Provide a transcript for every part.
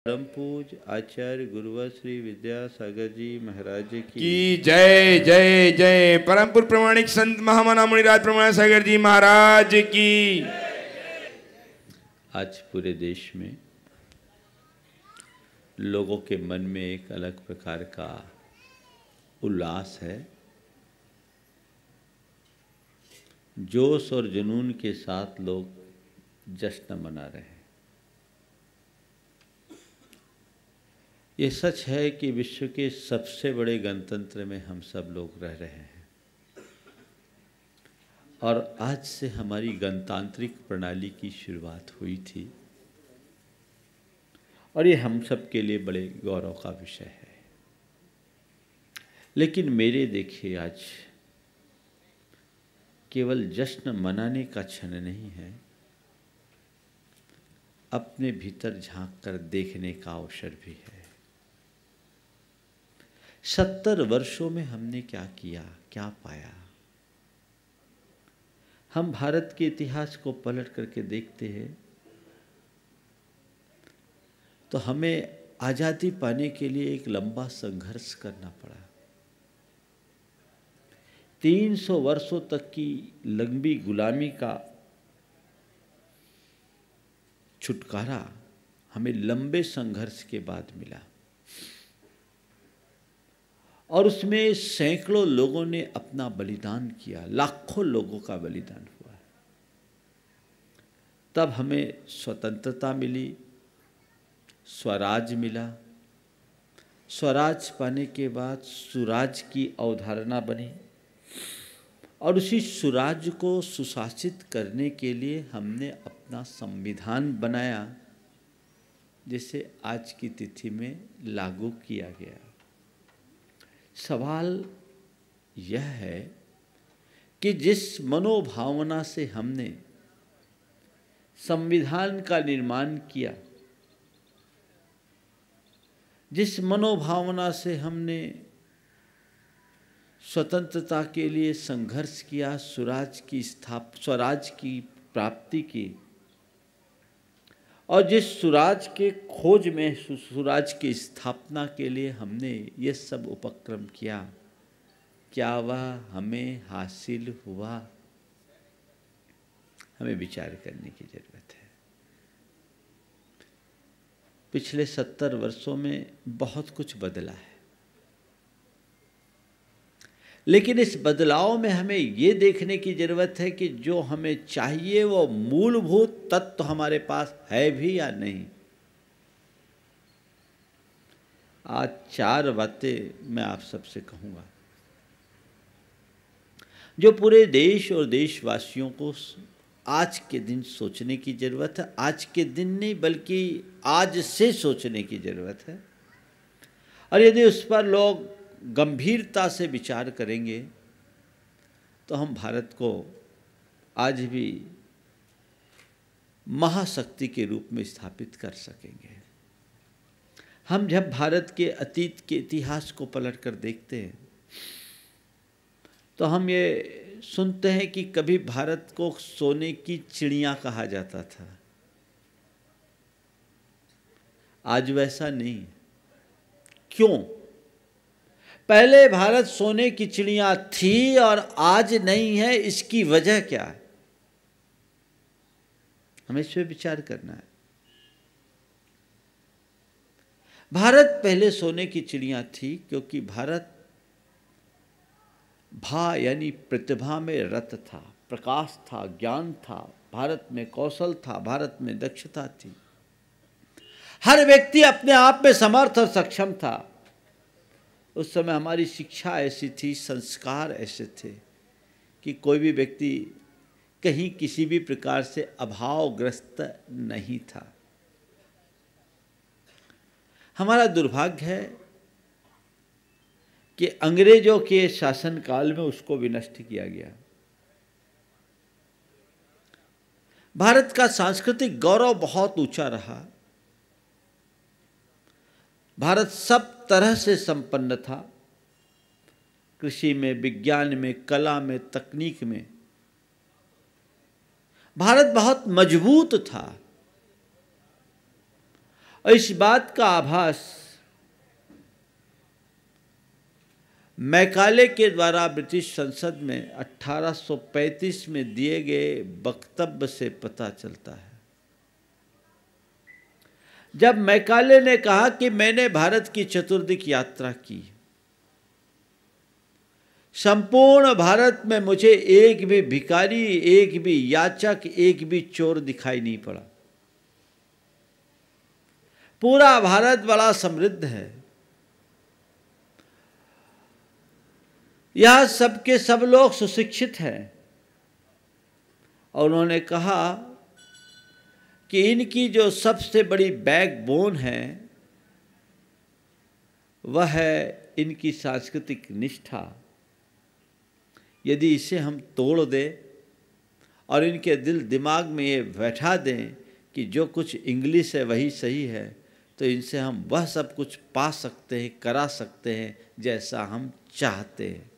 परम पूज आचार्य गुरुवर श्री विद्यासागर जी महाराज की जय जय जय। परमपुर प्रमाणिक संत महामना मुनिराज प्रमाण सागर जी महाराज की। आज पूरे देश में लोगों के मन में एक अलग प्रकार का उल्लास है, जोश और जुनून के साथ लोग जश्न मना रहे हैं। ये सच है कि विश्व के सबसे बड़े गणतंत्र में हम सब लोग रह रहे हैं और आज से हमारी गणतांत्रिक प्रणाली की शुरुआत हुई थी और ये हम सब के लिए बड़े गौरव का विषय है। लेकिन मेरे देखिए, आज केवल जश्न मनाने का क्षण नहीं है, अपने भीतर झांक कर देखने का अवसर भी है। 70 वर्षों में हमने क्या किया, क्या पाया। हम भारत के इतिहास को पलट करके देखते हैं तो हमें आज़ादी पाने के लिए एक लंबा संघर्ष करना पड़ा। 300 वर्षों तक की लंबी गुलामी का छुटकारा हमें लंबे संघर्ष के बाद मिला और उसमें सैकड़ों लोगों ने अपना बलिदान किया, लाखों लोगों का बलिदान हुआ। तब हमें स्वतंत्रता मिली, स्वराज मिला। स्वराज पाने के बाद सुराज की अवधारणा बनी और उसी सुराज को सुशासित करने के लिए हमने अपना संविधान बनाया, जिसे आज की तिथि में लागू किया गया। सवाल यह है कि जिस मनोभावना से हमने संविधान का निर्माण किया, जिस मनोभावना से हमने स्वतंत्रता के लिए संघर्ष किया, स्वराज की प्राप्ति की और जिस सुराज के खोज में सुराज की स्थापना के लिए हमने ये सब उपक्रम किया, क्या वह हमें हासिल हुआ? हमें विचार करने की जरूरत है। पिछले 70 वर्षों में बहुत कुछ बदला है, लेकिन इस बदलाव में हमें ये देखने की जरूरत है कि जो हमें चाहिए वो मूलभूत तत्व हमारे पास है भी या नहीं। आज 4 बातें मैं आप सबसे कहूँगा जो पूरे देश और देशवासियों को आज के दिन सोचने की जरूरत है। आज के दिन नहीं बल्कि आज से सोचने की जरूरत है और यदि उस पर लोग गंभीरता से विचार करेंगे तो हम भारत को आज भी महाशक्ति के रूप में स्थापित कर सकेंगे। हम जब भारत के अतीत के इतिहास को पलट कर देखते हैं तो हम ये सुनते हैं कि कभी भारत को सोने की चिड़िया कहा जाता था। आज वैसा नहीं। क्यों? पहले भारत सोने की चिड़िया थी और आज नहीं है, इसकी वजह क्या है? हमें इस पर विचार करना है। भारत पहले सोने की चिड़िया थी क्योंकि भारत यानी प्रतिभा में रत था, प्रकाश था, ज्ञान था, भारत में कौशल था, भारत में दक्षता थी। हर व्यक्ति अपने आप में समर्थ और सक्षम था। उस समय हमारी शिक्षा ऐसी थी, संस्कार ऐसे थे कि कोई भी व्यक्ति कहीं किसी भी प्रकार से अभावग्रस्त नहीं था। हमारा दुर्भाग्य है कि अंग्रेजों के शासनकाल में उसको विनष्ट किया गया। भारत का सांस्कृतिक गौरव बहुत ऊंचा रहा। भारत सब तरह से संपन्न था, कृषि में, विज्ञान में, कला में, तकनीक में। भारत बहुत मजबूत था और इस बात का आभास मैकाले के द्वारा ब्रिटिश संसद में 1835 में दिए गए वक्तव्य से पता चलता है। जब मैकाले ने कहा कि मैंने भारत की चतुर्दिक यात्रा की, संपूर्ण भारत में मुझे एक भी भिखारी, एक भी याचक, एक भी चोर दिखाई नहीं पड़ा। पूरा भारत बड़ा समृद्ध है। यह सबके सब लोग सुशिक्षित हैं। और उन्होंने कहा कि इनकी जो सबसे बड़ी बैकबोन है वह है इनकी सांस्कृतिक निष्ठा। यदि इसे हम तोड़ दें और इनके दिल दिमाग में ये बैठा दें कि जो कुछ इंग्लिश है वही सही है, तो इनसे हम वह सब कुछ पा सकते हैं, करा सकते हैं जैसा हम चाहते हैं।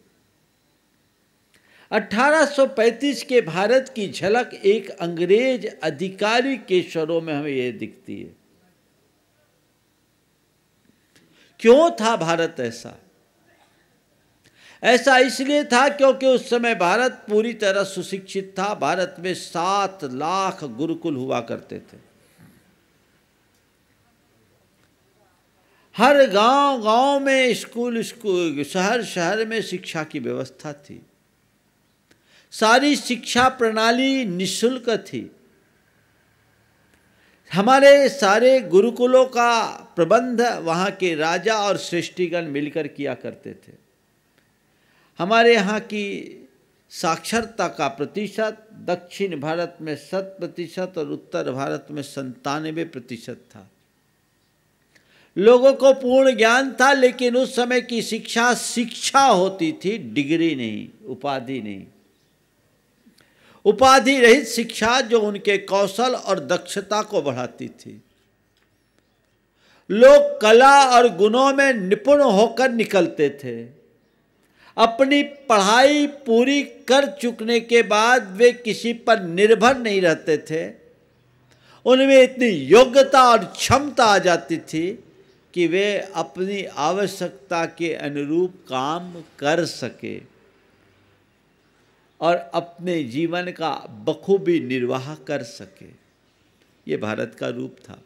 1835 के भारत की झलक एक अंग्रेज अधिकारी के स्वरों में हमें यह दिखती है। क्यों था भारत ऐसा? ऐसा इसलिए था क्योंकि उस समय भारत पूरी तरह सुशिक्षित था। भारत में 7 लाख गुरुकुल हुआ करते थे। हर गांव में स्कूल, शहर में शिक्षा की व्यवस्था थी। सारी शिक्षा प्रणाली निःशुल्क थी। हमारे सारे गुरुकुलों का प्रबंध वहाँ के राजा और श्रेष्ठीगण मिलकर किया करते थे। हमारे यहाँ की साक्षरता का प्रतिशत दक्षिण भारत में 100% और उत्तर भारत में 97% था। लोगों को पूर्ण ज्ञान था, लेकिन उस समय की शिक्षा होती थी, डिग्री नहीं, उपाधि नहीं। उपाधि रहित शिक्षा जो उनके कौशल और दक्षता को बढ़ाती थी। लोग कला और गुणों में निपुण होकर निकलते थे। अपनी पढ़ाई पूरी कर चुकने के बाद वे किसी पर निर्भर नहीं रहते थे। उनमें इतनी योग्यता और क्षमता आ जाती थी कि वे अपनी आवश्यकता के अनुरूप काम कर सके और अपने जीवन का बखूबी निर्वाह कर सके। ये भारत का रूप था।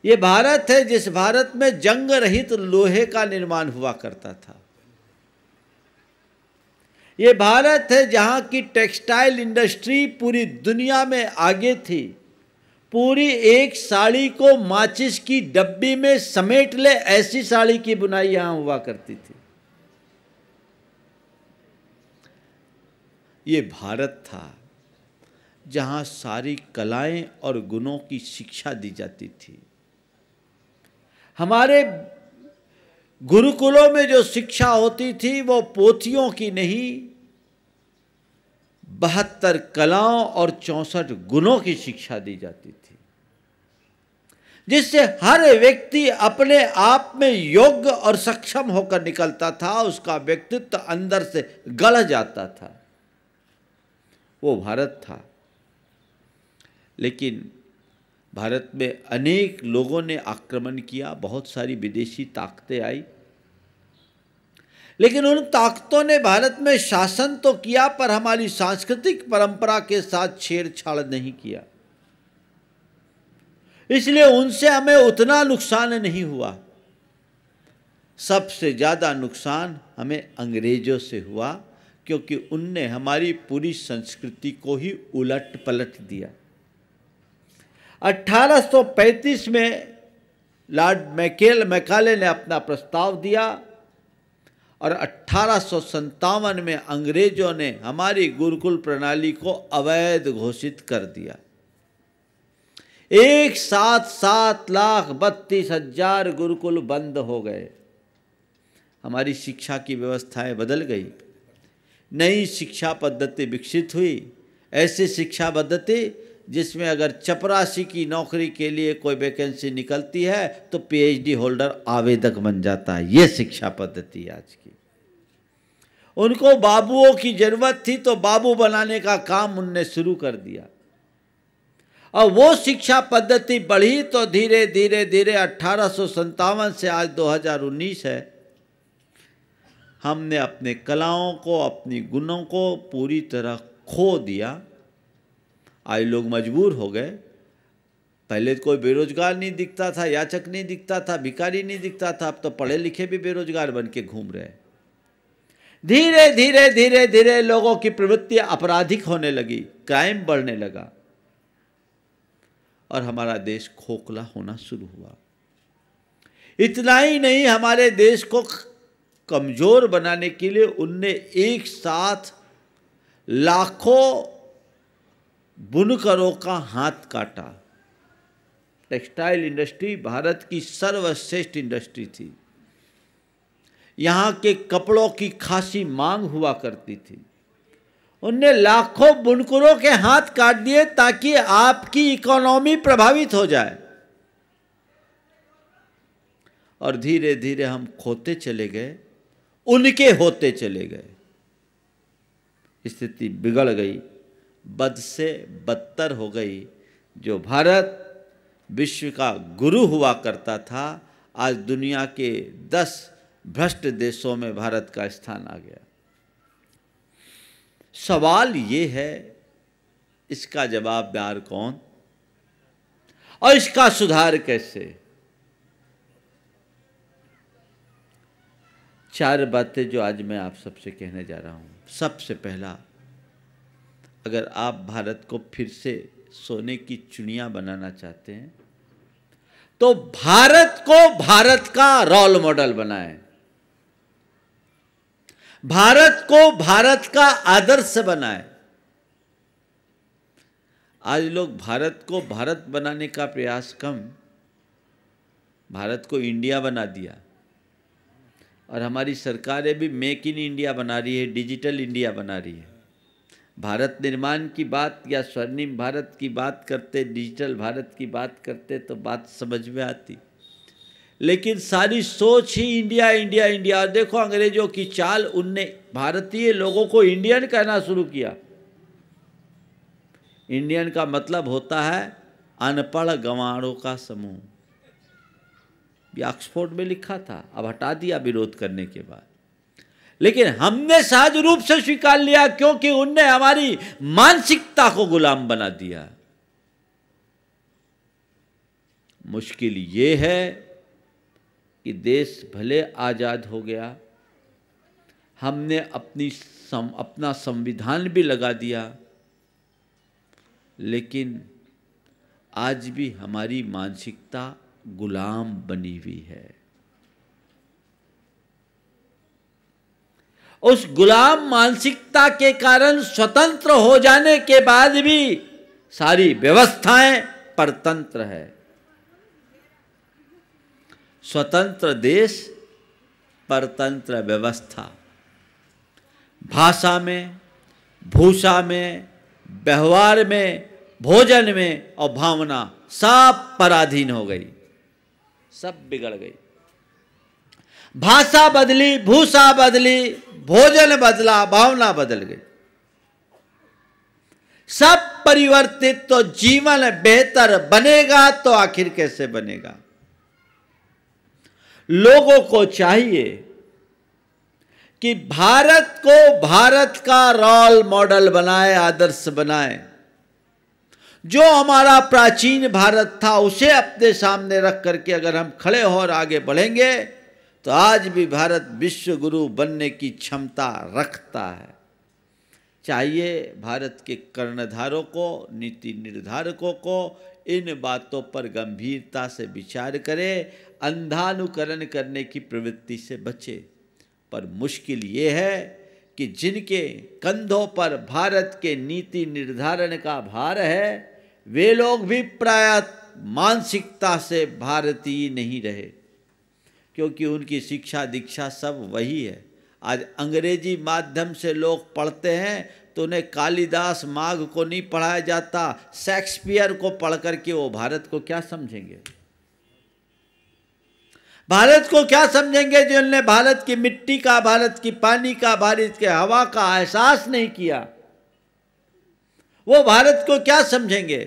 ये भारत है जिस भारत में जंग रहित लोहे का निर्माण हुआ करता था। ये भारत है जहाँ की टेक्सटाइल इंडस्ट्री पूरी दुनिया में आगे थी। पूरी एक साड़ी को माचिस की डब्बी में समेट ले ऐसी साड़ी की बुनाई यहाँ हुआ करती थी। ये भारत था जहाँ सारी कलाएं और गुणों की शिक्षा दी जाती थी। हमारे गुरुकुलों में जो शिक्षा होती थी वो पोथियों की नहीं, 72 कलाओं और 64 गुणों की शिक्षा दी जाती थी, जिससे हर व्यक्ति अपने आप में योग्य और सक्षम होकर निकलता था। उसका व्यक्तित्व अंदर से गढ़ जाता था। वो भारत था। लेकिन भारत में अनेक लोगों ने आक्रमण किया, बहुत सारी विदेशी ताकतें आई, लेकिन उन ताकतों ने भारत में शासन तो किया पर हमारी सांस्कृतिक परंपरा के साथ छेड़छाड़ नहीं किया। इसलिए उनसे हमें उतना नुकसान नहीं हुआ। सबसे ज़्यादा नुकसान हमें अंग्रेजों से हुआ, क्योंकि उनने हमारी पूरी संस्कृति को ही उलट पलट दिया। 1835 में लॉर्ड मैकाले ने अपना प्रस्ताव दिया और 1857 में अंग्रेजों ने हमारी गुरुकुल प्रणाली को अवैध घोषित कर दिया। एक साथ 7,32,000 गुरुकुल बंद हो गए। हमारी शिक्षा की व्यवस्थाएं बदल गई। नई शिक्षा पद्धति विकसित हुई। ऐसी शिक्षा पद्धति जिसमें अगर चपरासी की नौकरी के लिए कोई वैकेंसी निकलती है तो पीएचडी होल्डर आवेदक बन जाता है। ये शिक्षा पद्धति आज की। उनको बाबुओं की जरूरत थी तो बाबू बनाने का काम उनने शुरू कर दिया। और वो शिक्षा पद्धति बढ़ी तो धीरे धीरे धीरे 1857 से आज 2019 है, हमने अपने कलाओं को, अपनी गुणों को पूरी तरह खो दिया। आज लोग मजबूर हो गए। पहले कोई बेरोजगार नहीं दिखता था, याचक नहीं दिखता था, भिखारी नहीं दिखता था, अब तो पढ़े लिखे भी बेरोजगार बन के घूम रहे हैं। धीरे धीरे धीरे धीरे लोगों की प्रवृत्ति आपराधिक होने लगी, क्राइम बढ़ने लगा और हमारा देश खोखला होना शुरू हुआ। इतना ही नहीं, हमारे देश को कमजोर बनाने के लिए उनने एक साथ लाखों बुनकरों का हाथ काटा। टेक्सटाइल इंडस्ट्री भारत की सर्वश्रेष्ठ इंडस्ट्री थी। यहाँ के कपड़ों की खासी मांग हुआ करती थी। उनने लाखों बुनकरों के हाथ काट दिए ताकि आपकी इकोनॉमी प्रभावित हो जाए। और धीरे धीरे हम खोते चले गए, उनके होते चले गए। स्थिति बिगड़ गई, बद से बदतर हो गई। जो भारत विश्व का गुरु हुआ करता था, आज दुनिया के 10 भ्रष्ट देशों में भारत का स्थान आ गया। सवाल ये है, इसका जवाबदार कौन और इसका सुधार कैसे? 4 बातें जो आज मैं आप सबसे कहने जा रहा हूं। सबसे पहला, अगर आप भारत को फिर से सोने की चिड़िया बनाना चाहते हैं तो भारत को भारत का रोल मॉडल बनाएं, भारत को भारत का आदर्श बनाएं। आज लोग भारत को भारत बनाने का प्रयास कम, भारत को इंडिया बना दिया। और हमारी सरकारें भी मेक इन इंडिया बना रही है, डिजिटल इंडिया बना रही है। भारत निर्माण की बात या स्वर्णिम भारत की बात करते, डिजिटल भारत की बात करते तो बात समझ में आती, लेकिन सारी सोच ही इंडिया इंडिया इंडिया। और देखो अंग्रेजों की चाल, उनने भारतीय लोगों को इंडियन कहना शुरू किया। इंडियन का मतलब होता है अनपढ़ गंवारों का समूह। ये ऑक्सफोर्ड में लिखा था, अब हटा दिया विरोध करने के बाद। लेकिन हमने सहज रूप से स्वीकार लिया क्योंकि उनने हमारी मानसिकता को गुलाम बना दिया। मुश्किल ये है कि देश भले आजाद हो गया, हमने अपना संविधान भी लगा दिया, लेकिन आज भी हमारी मानसिकता गुलाम बनी हुई है। उस गुलाम मानसिकता के कारण स्वतंत्र हो जाने के बाद भी सारी व्यवस्थाएं परतंत्र है। स्वतंत्र देश, परतंत्र व्यवस्था। भाषा में, भूषा में, व्यवहार में, भोजन में और भावना सब पराधीन हो गई, सब बिगड़ गई। भाषा बदली, भूषा बदली, भोजन बदला, भावना बदल गई, सब परिवर्तित। तो जीवन बेहतर बनेगा तो आखिर कैसे बनेगा? लोगों को चाहिए कि भारत को भारत का रोल मॉडल बनाए, आदर्श बनाए। जो हमारा प्राचीन भारत था उसे अपने सामने रख करके अगर हम खड़े हो और आगे बढ़ेंगे तो आज भी भारत विश्व गुरु बनने की क्षमता रखता है। चाहिए भारत के कर्णधारों को, नीति निर्धारकों को इन बातों पर गंभीरता से विचार करें, अंधानुकरण करने की प्रवृत्ति से बचे। पर मुश्किल ये है कि जिनके कंधों पर भारत के नीति निर्धारण का भार है, वे लोग भी प्रायः मानसिकता से भारतीय नहीं रहे, क्योंकि उनकी शिक्षा दीक्षा सब वही है। आज अंग्रेजी माध्यम से लोग पढ़ते हैं तो उन्हें कालिदास माघ को नहीं पढ़ाया जाता, शेक्सपियर को पढ़ करके वो भारत को क्या समझेंगे? भारत को क्या समझेंगे जिन्होंने भारत की मिट्टी का, भारत की पानी का, भारत के हवा का एहसास नहीं किया? वो भारत को क्या समझेंगे?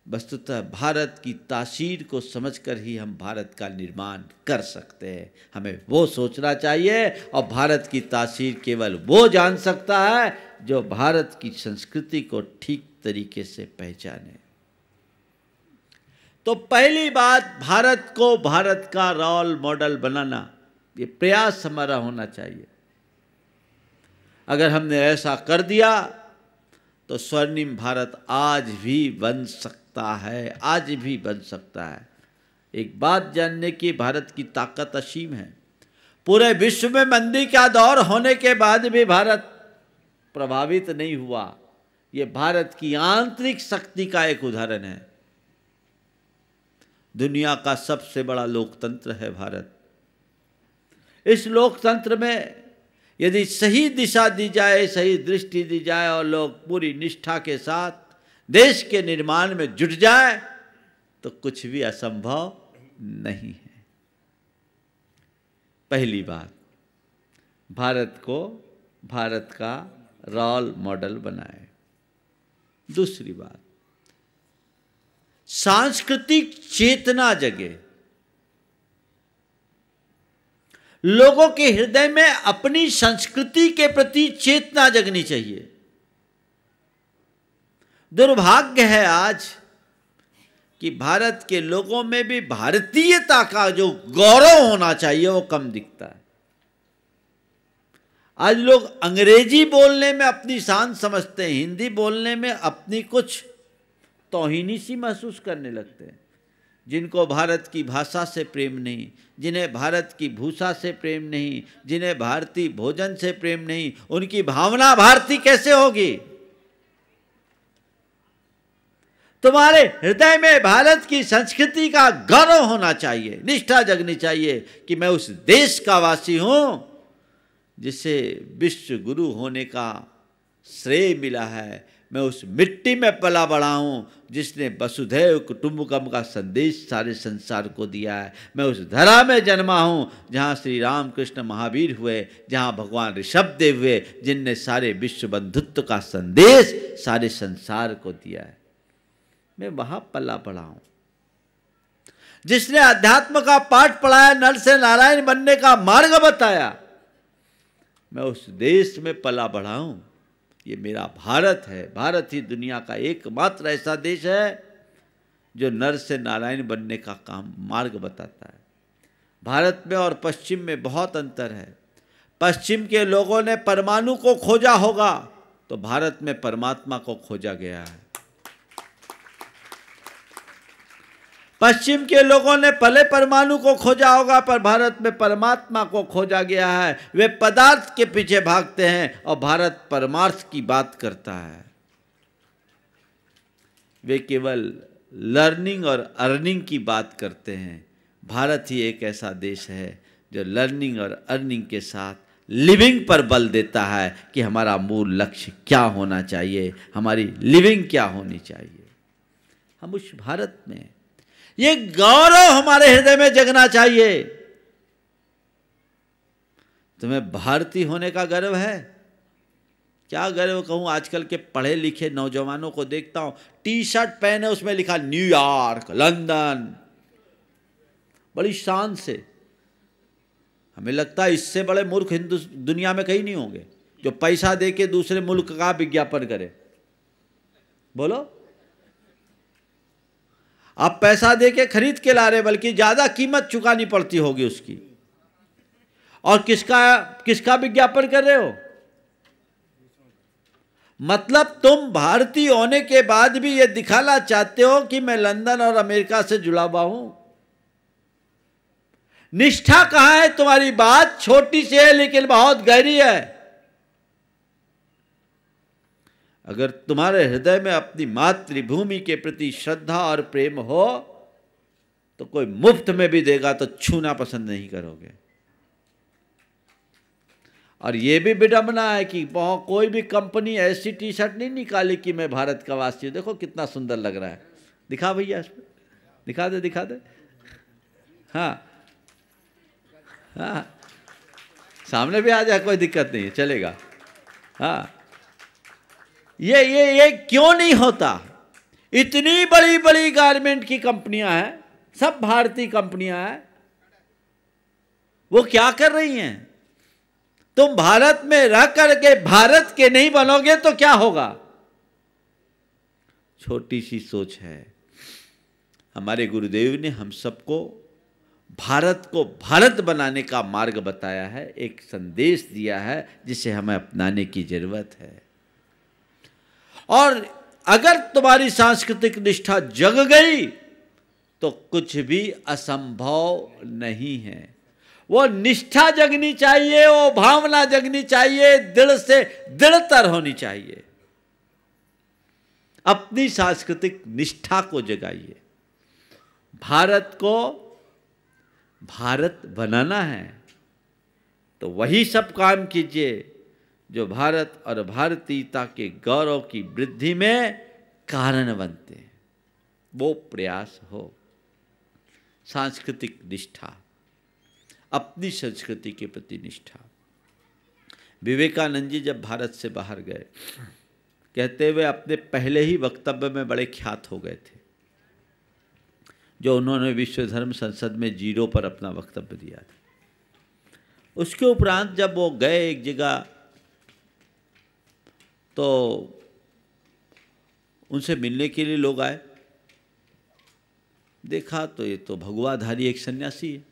वस्तुतः भारत की तासीर को समझकर ही हम भारत का निर्माण कर सकते हैं। हमें वो सोचना चाहिए, और भारत की तासीर केवल वो जान सकता है जो भारत की संस्कृति को ठीक तरीके से पहचाने। तो पहली बात, भारत को भारत का रोल मॉडल बनाना, ये प्रयास हमारा होना चाहिए। अगर हमने ऐसा कर दिया तो स्वर्णिम भारत आज भी बन सकता है, आज भी बन सकता है। एक बात जानने की, भारत की ताकत असीम है। पूरे विश्व में मंदी का दौर होने के बाद भी भारत प्रभावित नहीं हुआ। ये भारत की आंतरिक शक्ति का एक उदाहरण है। दुनिया का सबसे बड़ा लोकतंत्र है भारत। इस लोकतंत्र में यदि सही दिशा दी जाए, सही दृष्टि दी जाए और लोग पूरी निष्ठा के साथ देश के निर्माण में जुट जाए तो कुछ भी असंभव नहीं है। पहली बात, भारत को भारत का रोल मॉडल बनाए। दूसरी बात, सांस्कृतिक चेतना जगे। लोगों के हृदय में अपनी संस्कृति के प्रति चेतना जगनी चाहिए। दुर्भाग्य है आज कि भारत के लोगों में भी भारतीयता का जो गौरव होना चाहिए वो कम दिखता है। आज लोग अंग्रेजी बोलने में अपनी शान समझते हैं, हिंदी बोलने में अपनी कुछ तौहीनी सी महसूस करने लगते हैं। जिनको भारत की भाषा से प्रेम नहीं, जिन्हें भारत की भूषा से प्रेम नहीं, जिन्हें भारतीय भोजन से प्रेम नहीं, उनकी भावना भारतीय कैसे होगी? तुम्हारे हृदय में भारत की संस्कृति का गौरव होना चाहिए, निष्ठा जगनी चाहिए कि मैं उस देश का वासी हूं जिसे विश्व गुरु होने का श्रेय मिला है। मैं उस मिट्टी में पला बड़ा हूं जिसने वसुधैव कुटुंबकम का संदेश सारे संसार को दिया है। मैं उस धरा में जन्मा हूं जहां श्री राम कृष्ण महावीर हुए, जहां भगवान ऋषभदेव हुए, जिनने सारे विश्व बंधुत्व का संदेश सारे संसार को दिया है। मैं वहां पला बड़ा हूं। जिसने अध्यात्म का पाठ पढ़ाया, नर से नारायण बनने का मार्ग बताया, मैं उस देश में पला बढ़ा हूं। ये मेरा भारत है। भारत ही दुनिया का एकमात्र ऐसा देश है जो नर से नारायण बनने का काम मार्ग बताता है। भारत में और पश्चिम में बहुत अंतर है। पश्चिम के लोगों ने परमाणु को खोजा होगा तो भारत में परमात्मा को खोजा गया है। पश्चिम के लोगों ने पहले परमाणु को खोजा होगा पर भारत में परमात्मा को खोजा गया है। वे पदार्थ के पीछे भागते हैं और भारत परमार्थ की बात करता है। वे केवल लर्निंग और अर्निंग की बात करते हैं। भारत ही एक ऐसा देश है जो लर्निंग और अर्निंग के साथ लिविंग पर बल देता है कि हमारा मूल लक्ष्य क्या होना चाहिए, हमारी लिविंग क्या होनी चाहिए। हम उस भारत में, ये गौरव हमारे हृदय में जगना चाहिए। तुम्हें भारतीय होने का गर्व है? क्या गर्व कहूं, आजकल के पढ़े लिखे नौजवानों को देखता हूं, टी शर्ट पहने उसमें लिखा न्यूयॉर्क, लंदन, बड़ी शान से। हमें लगता है इससे बड़े मूर्ख हिंदू दुनिया में कहीं नहीं होंगे जो पैसा देके दूसरे मुल्क का विज्ञापन करे। बोलो, आप पैसा देके खरीद के ला रहे, बल्कि ज्यादा कीमत चुकानी पड़ती होगी उसकी। और किसका विज्ञापन कर रहे हो? मतलब तुम भारतीय होने के बाद भी ये दिखाना चाहते हो कि मैं लंदन और अमेरिका से जुड़ा हुआ हूं। निष्ठा कहां है? तुम्हारी बात छोटी सी है लेकिन बहुत गहरी है। अगर तुम्हारे हृदय में अपनी मातृभूमि के प्रति श्रद्धा और प्रेम हो तो कोई मुफ्त में भी देगा तो छूना पसंद नहीं करोगे। और यह भी विडंबना है कि कोई भी कंपनी ऐसी टी शर्ट नहीं निकाली कि मैं भारत का वासी हूं। देखो कितना सुंदर लग रहा है, दिखा भैया, इसमें दिखा दे। हाँ हाँ, सामने भी आ जाए, कोई दिक्कत नहीं है, चलेगा। हाँ, ये क्यों नहीं होता? इतनी बड़ी बड़ी गारमेंट की कंपनियां हैं, सब भारतीय कंपनियां हैं, वो क्या कर रही हैं? तुम भारत में रह करके भारत के नहीं बनोगे तो क्या होगा? छोटी सी सोच है। हमारे गुरुदेव ने हम सबको भारत को भारत बनाने का मार्ग बताया है, एक संदेश दिया है जिसे हमें अपनाने की जरूरत है। और अगर तुम्हारी सांस्कृतिक निष्ठा जग गई तो कुछ भी असंभव नहीं है। वो निष्ठा जगनी चाहिए, वो भावना जगनी चाहिए, दृढ़ से दृढ़तर होनी चाहिए। अपनी सांस्कृतिक निष्ठा को जगाइए। भारत को भारत बनाना है तो वही सब काम कीजिए जो भारत और भारतीयता के गौरव की वृद्धि में कारण बनते हैं। वो प्रयास हो। सांस्कृतिक निष्ठा, अपनी संस्कृति के प्रति निष्ठा। विवेकानंद जी जब भारत से बाहर गए, कहते हुए अपने पहले ही वक्तव्य में बड़े ख्यात हो गए थे, जो उन्होंने विश्व धर्म संसद में 0 पर अपना वक्तव्य दिया था। उसके उपरांत जब वो गए एक जगह तो उनसे मिलने के लिए लोग आए। देखा तो ये तो भगवाधारी एक सन्यासी है।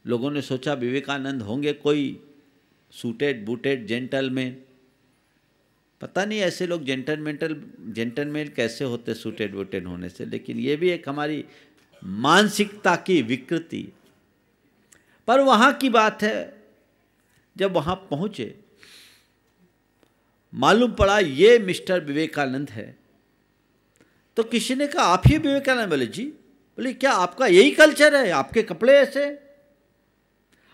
लोगों ने सोचा विवेकानंद होंगे कोई सूटेड बूटेड जेंटलमैन। पता नहीं ऐसे लोग जेंटलमैन कैसे होते सूटेड बूटेड होने से, लेकिन ये भी एक हमारी मानसिकता की विकृति। पर वहाँ की बात है, जब वहाँ पहुँचे मालूम पड़ा ये मिस्टर विवेकानंद है। तो किसी ने कहा आप ही विवेकानंद? बोले जी। बोले क्या आपका यही कल्चर है, आपके कपड़े ऐसे,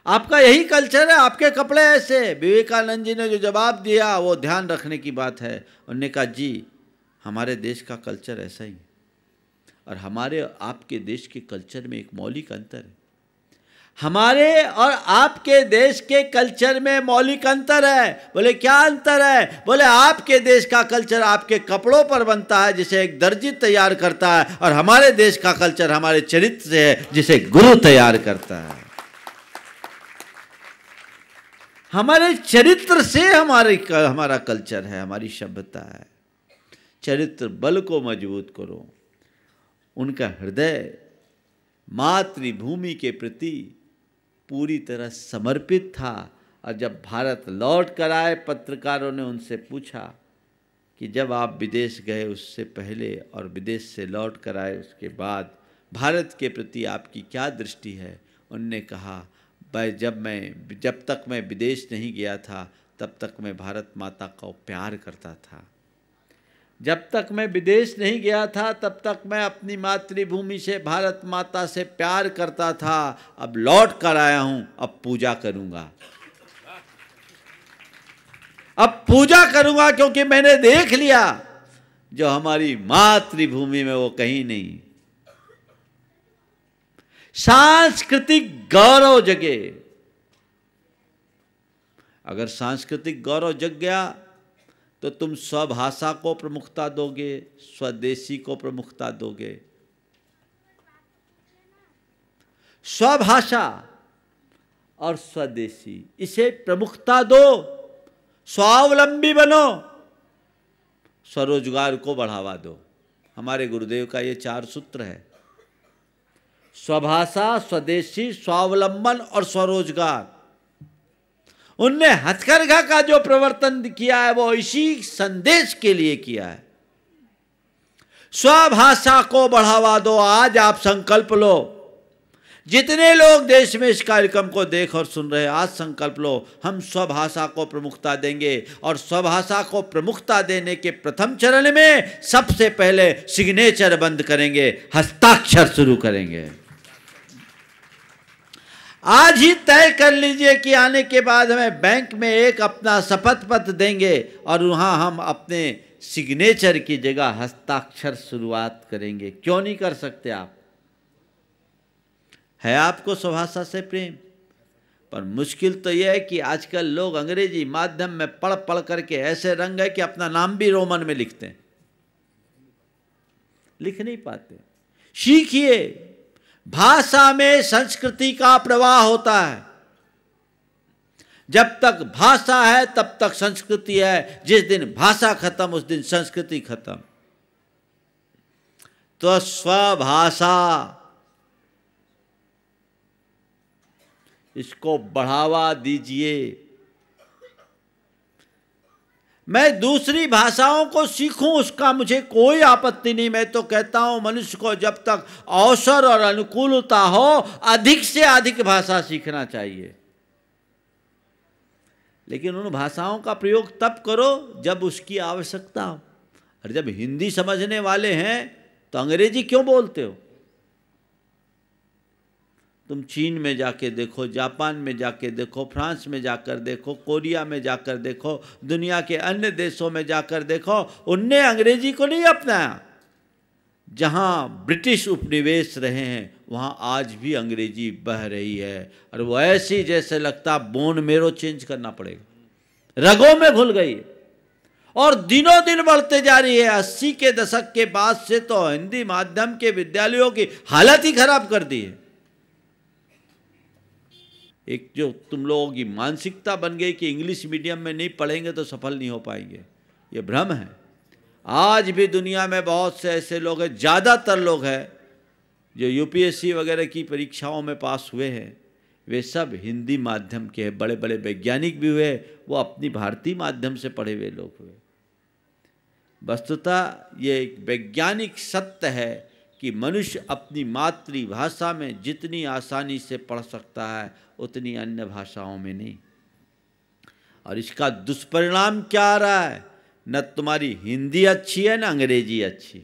आपका यही कल्चर है, आपके कपड़े ऐसे? विवेकानंद जी ने जो जवाब दिया वो ध्यान रखने की बात है। उन्होंने कहा जी हमारे देश का कल्चर ऐसा ही है और हमारे आपके देश के कल्चर में एक मौलिक अंतर है। हमारे और आपके देश के कल्चर में मौलिक अंतर है। बोले क्या अंतर है? बोले आपके देश का कल्चर आपके कपड़ों पर बनता है जिसे एक दर्जी तैयार करता है, और हमारे देश का कल्चर हमारे चरित्र से है जिसे गुरु तैयार करता है। हमारे चरित्र से हमारा कल्चर है, हमारी सभ्यता है। चरित्र बल को मजबूत करो। उनका हृदय मातृभूमि के प्रति पूरी तरह समर्पित था। और जब भारत लौट कर आए, पत्रकारों ने उनसे पूछा कि जब आप विदेश गए उससे पहले और विदेश से लौट कर आए उसके बाद भारत के प्रति आपकी क्या दृष्टि है? उनने कहा भाई जब तक मैं विदेश नहीं गया था तब तक मैं भारत माता को प्यार करता था। जब तक मैं विदेश नहीं गया था तब तक मैं अपनी मातृभूमि से भारत माता से प्यार करता था। अब लौट कर आया हूं, अब पूजा करूंगा। अब पूजा करूंगा क्योंकि मैंने देख लिया जो हमारी मातृभूमि में वो कहीं नहीं। सांस्कृतिक गौरव जगे। अगर सांस्कृतिक गौरव जग गया तो तुम स्वभाषा को प्रमुखता दोगे, स्वदेशी को प्रमुखता दोगे। स्वभाषा और स्वदेशी, इसे प्रमुखता दो। स्वावलंबी बनो, स्वरोजगार को बढ़ावा दो। हमारे गुरुदेव का ये 4 सूत्र है: स्वभाषा, स्वदेशी, स्वावलंबन और स्वरोजगार। उनने हथकरघा का जो प्रवर्तन किया है वो इसी संदेश के लिए किया है। स्वभाषा को बढ़ावा दो। आज आप संकल्प लो, जितने लोग देश में इस कार्यक्रम को देख और सुन रहे हैं, आज संकल्प लो हम स्वभाषा को प्रमुखता देंगे। और स्वभाषा को प्रमुखता देने के प्रथम चरण में सबसे पहले सिग्नेचर बंद करेंगे, हस्ताक्षर शुरू करेंगे। आज ही तय कर लीजिए कि आने के बाद हमें बैंक में एक अपना शपथ पत्र देंगे और वहाँ हम अपने सिग्नेचर की जगह हस्ताक्षर शुरुआत करेंगे। क्यों नहीं कर सकते आप? है आपको स्वभाषा से प्रेम? पर मुश्किल तो यह है कि आजकल लोग अंग्रेजी माध्यम में पढ़ करके ऐसे रंग है कि अपना नाम भी रोमन में लिखते हैं। लिख नहीं पाते। सीखिए, भाषा में संस्कृति का प्रवाह होता है। जब तक भाषा है तब तक संस्कृति है। जिस दिन भाषा खत्म उस दिन संस्कृति खत्म। तो स्वभाषा, इसको बढ़ावा दीजिए। मैं दूसरी भाषाओं को सीखूं उसका मुझे कोई आपत्ति नहीं। मैं तो कहता हूं मनुष्य को जब तक अवसर और अनुकूलता हो अधिक से अधिक भाषा सीखना चाहिए। लेकिन उन भाषाओं का प्रयोग तब करो जब उसकी आवश्यकता हो। और जब हिंदी समझने वाले हैं तो अंग्रेजी क्यों बोलते हो? तुम चीन में जाके देखो, जापान में जाके देखो, फ्रांस में जाकर देखो, कोरिया में जाकर देखो, दुनिया के अन्य देशों में जाकर देखो, उनने अंग्रेजी को नहीं अपनाया। जहाँ ब्रिटिश उपनिवेश रहे हैं वहाँ आज भी अंग्रेजी बह रही है। और वो ऐसी जैसे लगता बोन मेरो चेंज करना पड़ेगा, रगों में घुल गई है और दिनों दिन बढ़ते जा रही है। 80 के दशक के बाद से तो हिंदी माध्यम के विद्यालयों की हालत ही खराब कर दी है। एक जो तुम लोगों की मानसिकता बन गई कि इंग्लिश मीडियम में नहीं पढ़ेंगे तो सफल नहीं हो पाएंगे, ये भ्रम है। आज भी दुनिया में बहुत से ऐसे लोग हैं, ज़्यादातर लोग हैं जो यूपीएससी वगैरह की परीक्षाओं में पास हुए हैं, वे सब हिंदी माध्यम के हैं। बड़े बड़े वैज्ञानिक भी हुए, वो अपनी भारतीय माध्यम से पढ़े हुए लोग हुए। वस्तुतः ये एक वैज्ञानिक सत्य है कि मनुष्य अपनी मातृभाषा में जितनी आसानी से पढ़ सकता है उतनी अन्य भाषाओं में नहीं। और इसका दुष्परिणाम क्या आ रहा है? न तुम्हारी हिंदी अच्छी है न अंग्रेजी अच्छी।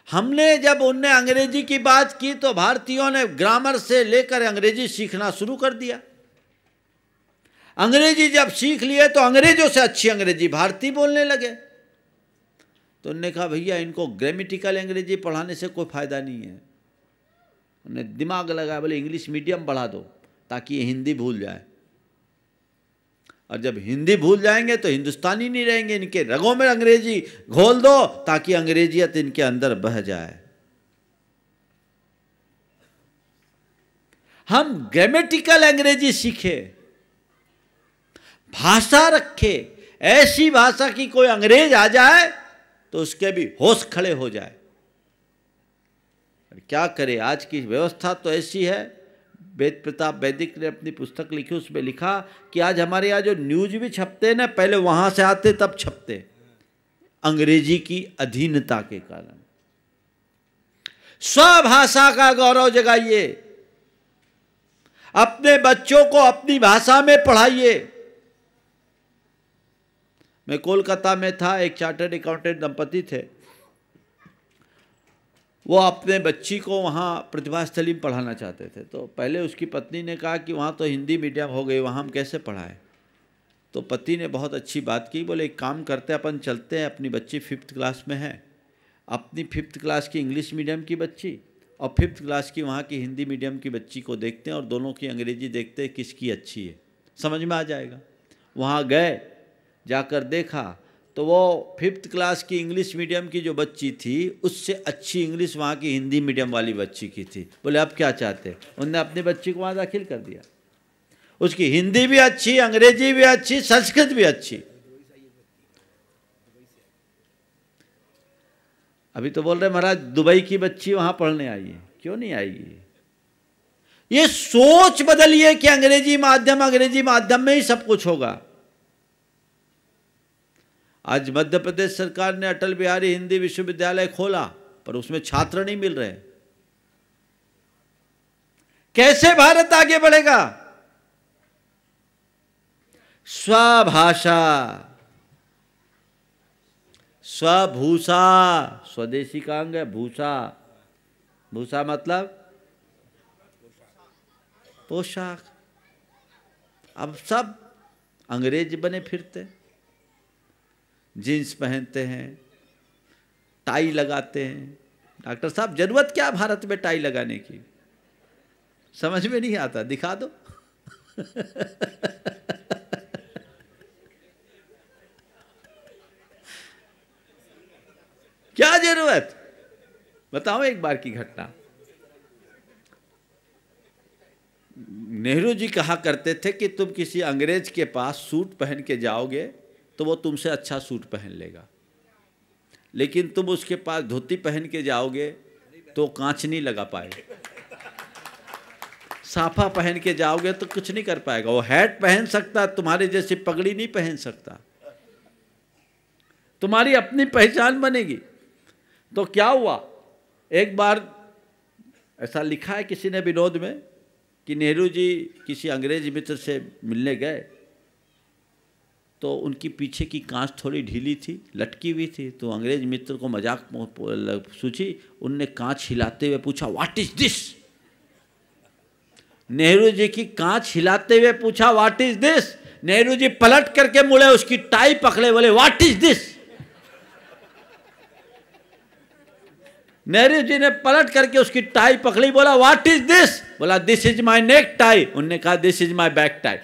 हमने जब उनने अंग्रेजी की बात की तो भारतीयों ने ग्रामर से लेकर अंग्रेजी सीखना शुरू कर दिया। अंग्रेजी जब सीख लिए तो अंग्रेजों से अच्छी अंग्रेजी भारतीय बोलने लगे। तो उन्होंने कहा भैया इनको ग्रामेटिकल अंग्रेजी पढ़ाने से कोई फ़ायदा नहीं है। उन्होंने दिमाग लगाया, बोले इंग्लिश मीडियम बढ़ा दो ताकि ये हिंदी भूल जाए। और जब हिंदी भूल जाएंगे तो हिंदुस्तानी नहीं रहेंगे, इनके रगों में अंग्रेजी घोल दो ताकि अंग्रेजियत इनके अंदर बह जाए। हम ग्रामेटिकल अंग्रेजी सीखे, भाषा रखे, ऐसी भाषा की कोई अंग्रेज आ जाए तो उसके भी होश खड़े हो जाए। क्या करे, आज की व्यवस्था तो ऐसी है। वेद प्रताप वैदिक ने अपनी पुस्तक लिखी, उसमें लिखा कि आज हमारे यहाँ जो न्यूज भी छपते हैं ना, पहले वहाँ से आते तब छपते, अंग्रेजी की अधीनता के कारण। स्वभाषा का गौरव जगाइए, अपने बच्चों को अपनी भाषा में पढ़ाइए। मैं कोलकाता में था, एक चार्टर्ड अकाउंटेंट दंपति थे, वो अपने बच्ची को वहाँ प्रतिभा स्थली में पढ़ाना चाहते थे। तो पहले उसकी पत्नी ने कहा कि वहाँ तो हिंदी मीडियम हो गई, वहाँ हम कैसे पढ़ाएं। तो पति ने बहुत अच्छी बात की, बोले एक काम करते हैं, अपन चलते हैं, अपनी बच्ची 5th क्लास में है, अपनी 5th क्लास की इंग्लिश मीडियम की बच्ची और 5th क्लास की वहाँ की हिंदी मीडियम की बच्ची को देखते हैं और दोनों की अंग्रेजी देखते हैं किसकी अच्छी है, समझ में आ जाएगा। वहाँ गए, जाकर देखा तो वो 5th क्लास की इंग्लिश मीडियम की जो बच्ची थी उससे अच्छी इंग्लिश वहाँ की हिंदी मीडियम वाली बच्ची की थी। बोले अब क्या चाहते? उनने अपनी बच्ची को वहाँ दाखिल कर दिया। उसकी हिंदी भी अच्छी, अंग्रेजी भी अच्छी, संस्कृत भी अच्छी। अभी तो बोल रहे महाराज दुबई की बच्ची वहाँ पढ़ने आई है, क्यों नहीं आएगी? ये सोच बदलिए कि अंग्रेजी माध्यम में ही सब कुछ होगा। आज मध्य प्रदेश सरकार ने अटल बिहारी हिंदी विश्वविद्यालय खोला, पर उसमें छात्र नहीं मिल रहे। कैसे भारत आगे बढ़ेगा? स्वभाषा, स्वभूषा, स्वदेशी का अंग है भूषा। भूषा मतलब पोशाक। अब सब अंग्रेज बने फिरते, जीन्स पहनते हैं, टाई लगाते हैं। डॉक्टर साहब जरूरत क्या भारत में टाई लगाने की? समझ में नहीं आता, दिखा दो। क्या बताओ एक बार की घटना। नेहरू जी कहा करते थे कि तुम किसी अंग्रेज के पास सूट पहन के जाओगे तो वो तुमसे अच्छा सूट पहन लेगा, लेकिन तुम उसके पास धोती पहन के जाओगे तो कांच नहीं लगा पाएगा। साफा पहन के जाओगे तो कुछ नहीं कर पाएगा। वो हैट पहन सकता, तुम्हारे जैसी पगड़ी नहीं पहन सकता। तुम्हारी अपनी पहचान बनेगी। तो क्या हुआ, एक बार ऐसा लिखा है किसी ने विनोद में कि नेहरू जी किसी अंग्रेज मित्र से मिलने गए तो उनकी पीछे की कांच थोड़ी ढीली थी, लटकी हुई थी। तो अंग्रेज मित्र को मजाक सूझी, उनने कांच हिलाते हुए पूछा what is this. Nehru ji की कांच हिलाते हुए पूछा what is this. Nehru ji पलट करके मुड़े, उसकी टाई पकड़े, बोले what is this. Nehru ji ने पलट करके उसकी टाई पकड़ी, बोला व्हाट इज दिस। बोला this is my neck tie. उनने कहा this is my back tie.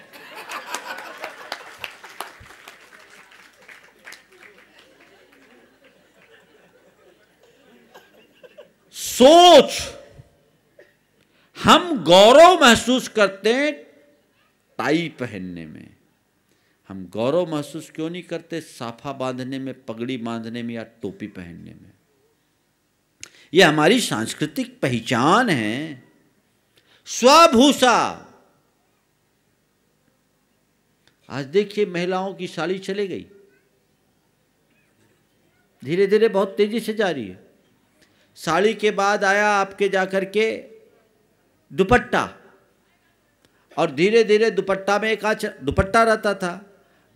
सोच, हम गौरव महसूस करते हैं टाई पहनने में, हम गौरव महसूस क्यों नहीं करते साफा बांधने में, पगड़ी बांधने में या टोपी पहनने में। यह हमारी सांस्कृतिक पहचान है। स्वभूषा। आज देखिए महिलाओं की साड़ी चले गई, धीरे धीरे बहुत तेजी से जा रही है। साड़ी के बाद आया आपके जाकर के दुपट्टा, और धीरे धीरे दुपट्टा में एक आंचल, दुपट्टा रहता था,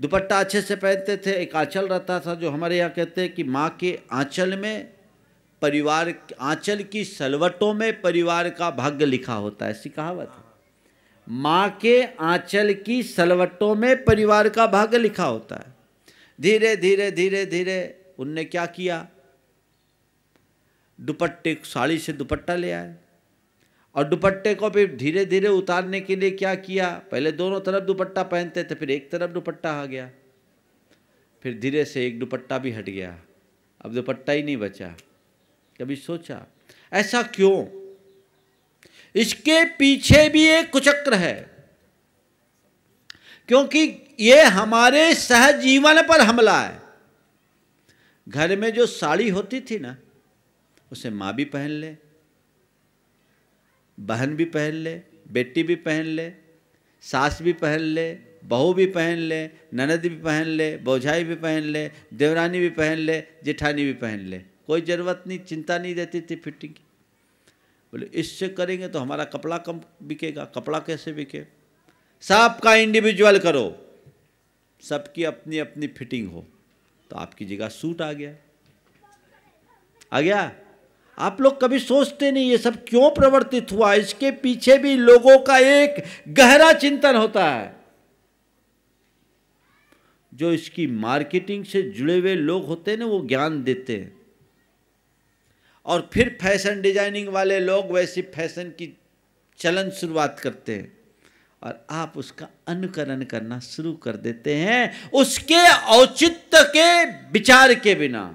दुपट्टा अच्छे से पहनते थे, एक आंचल रहता था जो हमारे यहाँ कहते हैं कि माँ के आंचल में परिवार, आंचल की सलवटों में परिवार का भाग्य लिखा होता है, ऐसी कहावत है। माँ के आंचल की सलवटों में परिवार का भाग्य लिखा होता है। धीरे धीरे धीरे धीरे उनने क्या किया, दुपट्टे, साड़ी से दुपट्टा ले आए, और दुपट्टे को फिर धीरे धीरे उतारने के लिए क्या किया, पहले दोनों तरफ दुपट्टा पहनते थे, फिर एक तरफ दुपट्टा आ गया, फिर धीरे से एक दुपट्टा भी हट गया, अब दुपट्टा ही नहीं बचा। कभी सोचा ऐसा क्यों? इसके पीछे भी एक कुचक्र है, क्योंकि ये हमारे सहजीवन पर हमला है। घर में जो साड़ी होती थी ना, उसे माँ भी पहन ले, बहन भी पहन ले, बेटी भी पहन ले, सास भी पहन ले, बहू भी पहन ले, ननद भी पहन ले, भौजाई भी पहन ले, देवरानी भी पहन ले, जेठानी भी पहन ले, कोई ज़रूरत नहीं, चिंता नहीं रहती थी फिटिंग की। बोले इससे करेंगे तो हमारा कपड़ा कम बिकेगा। कपड़ा कैसे बिके? सबका इंडिविजुअल करो, सबकी अपनी अपनी फिटिंग हो। तो आपकी जगह सूट आ गया, आ गया। आप लोग कभी सोचते नहीं ये सब क्यों प्रवर्तित हुआ? इसके पीछे भी लोगों का एक गहरा चिंतन होता है। जो इसकी मार्केटिंग से जुड़े हुए लोग होते हैं ना, वो ज्ञान देते हैं, और फिर फैशन डिजाइनिंग वाले लोग वैसी फैशन की चलन शुरुआत करते हैं, और आप उसका अनुकरण करना शुरू कर देते हैं उसके औचित्य के विचार के बिना।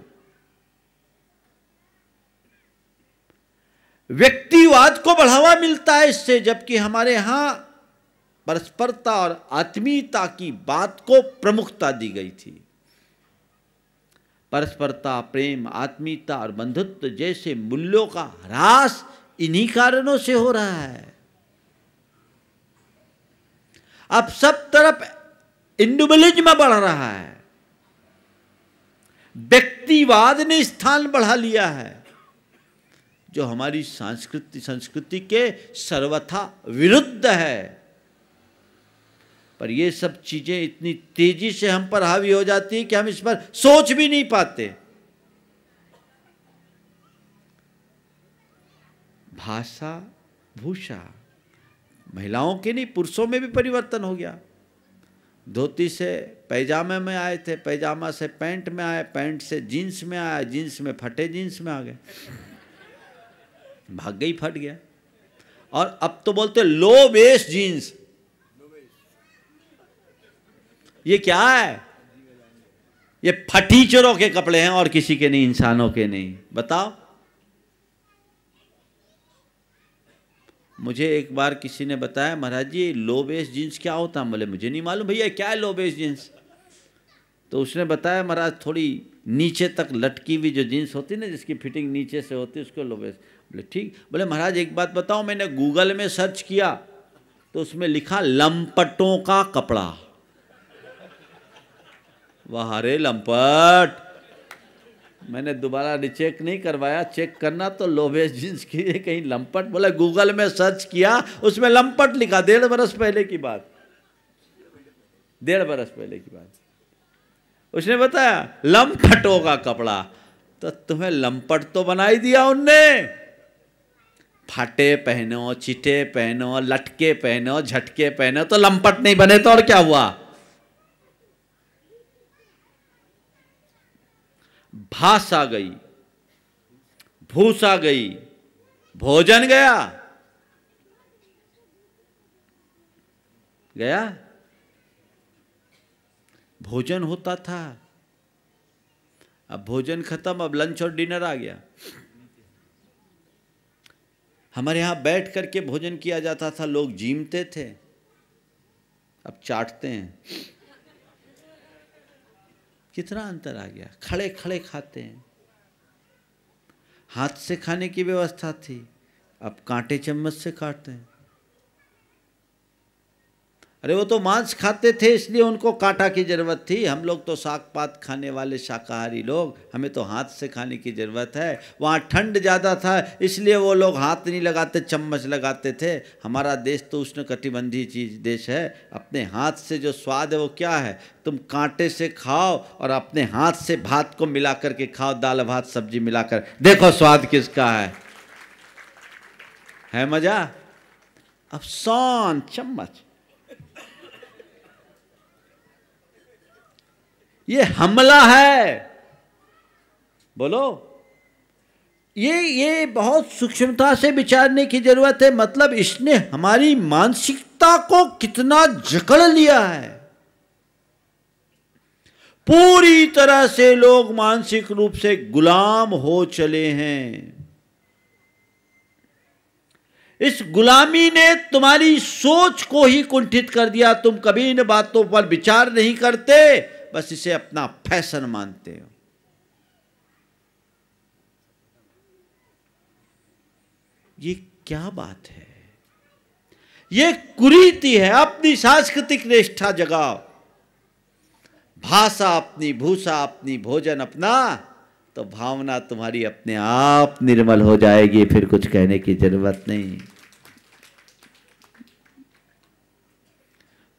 व्यक्तिवाद को बढ़ावा मिलता है इससे, जबकि हमारे यहां परस्परता और आत्मीयता की बात को प्रमुखता दी गई थी। परस्परता, प्रेम, आत्मीयता और बंधुत्व जैसे मूल्यों का ह्रास इन्हीं कारणों से हो रहा है। अब सब तरफ इंडिविजुअलिज्म बढ़ रहा है, व्यक्तिवाद ने स्थान बढ़ा लिया है, जो हमारी संस्कृति के सर्वथा विरुद्ध है। पर ये सब चीजें इतनी तेजी से हम पर हावी हो जाती है कि हम इस पर सोच भी नहीं पाते। भाषा भूषा, महिलाओं के नहीं, पुरुषों में भी परिवर्तन हो गया। धोती से पैजामे में आए थे, पैजामा से पैंट में आए, पैंट से जीन्स में आया, जीन्स में फटे जीन्स में आ गए, भाग्य ही फट गया। और अब तो बोलते लो वेस्ट जीन्स। ये क्या है? ये फटीचरों के कपड़े हैं और किसी के नहीं, इंसानों के नहीं। बताओ, मुझे एक बार किसी ने बताया, महाराज जी लो वेस्ट जीन्स क्या होता है? बोले मुझे नहीं मालूम भैया, क्या है लो वेस्ट जीन्स? तो उसने बताया, महाराज थोड़ी नीचे तक लटकी हुई जो जीन्स होती है ना, जिसकी फिटिंग नीचे से होती है, उसको लो वेस्ट। बोले ठीक। बोले महाराज एक बात बताओ, मैंने गूगल में सर्च किया तो उसमें लिखा लंपटों का कपड़ा। वाह रे लंपट। मैंने दोबारा रिचेक नहीं करवाया, चेक करना तो लो वेस्ट जींस की है, कहीं लंपट। बोला गूगल में सर्च किया, उसमें लंपट लिखा। 1.5 बरस पहले की बात, 1.5 बरस पहले की बात। उसने बताया लंपटों का कपड़ा। तो तुम्हें लंपट तो बना ही दिया उनने। फाटे पहनो, चिटे पहनो, लटके पहनो, झटके पहनो, तो लंपट नहीं बने तो और क्या हुआ? भास आ गई, भूस आ गई, भोजन गया, गया। भोजन होता था, अब भोजन खत्म, अब लंच और डिनर आ गया। हमारे यहां बैठ करके भोजन किया जाता था, लोग जीमते थे, अब चाटते हैं। कितना अंतर आ गया। खड़े खड़े खाते हैं। हाथ से खाने की व्यवस्था थी, अब कांटे चम्मच से काटते हैं। अरे वो तो मांस खाते थे इसलिए उनको कांटा की जरूरत थी। हम लोग तो साग पात खाने वाले शाकाहारी लोग, हमें तो हाथ से खाने की जरूरत है। वहाँ ठंड ज़्यादा था इसलिए वो लोग हाथ नहीं लगाते, चम्मच लगाते थे। हमारा देश तो उष्णकटिबंधीय चीज देश है। अपने हाथ से जो स्वाद है वो क्या है? तुम कांटे से खाओ और अपने हाथ से भात को मिला करके खाओ, दाल भात सब्जी मिलाकर, देखो स्वाद किसका है मजा? अफसान चम्मच। ये हमला है। बोलो, ये बहुत सूक्ष्मता से विचारने की जरूरत है। मतलब इसने हमारी मानसिकता को कितना जकड़ लिया है। पूरी तरह से लोग मानसिक रूप से गुलाम हो चले हैं। इस गुलामी ने तुम्हारी सोच को ही कुंठित कर दिया। तुम कभी इन बातों पर विचार नहीं करते, बस इसे अपना फैशन मानते हो। ये क्या बात है? ये कुरीति है। अपनी सांस्कृतिक निष्ठा जगाओ। भाषा अपनी, भूषा अपनी, भोजन अपना, तो भावना तुम्हारी अपने आप निर्मल हो जाएगी। फिर कुछ कहने की जरूरत नहीं।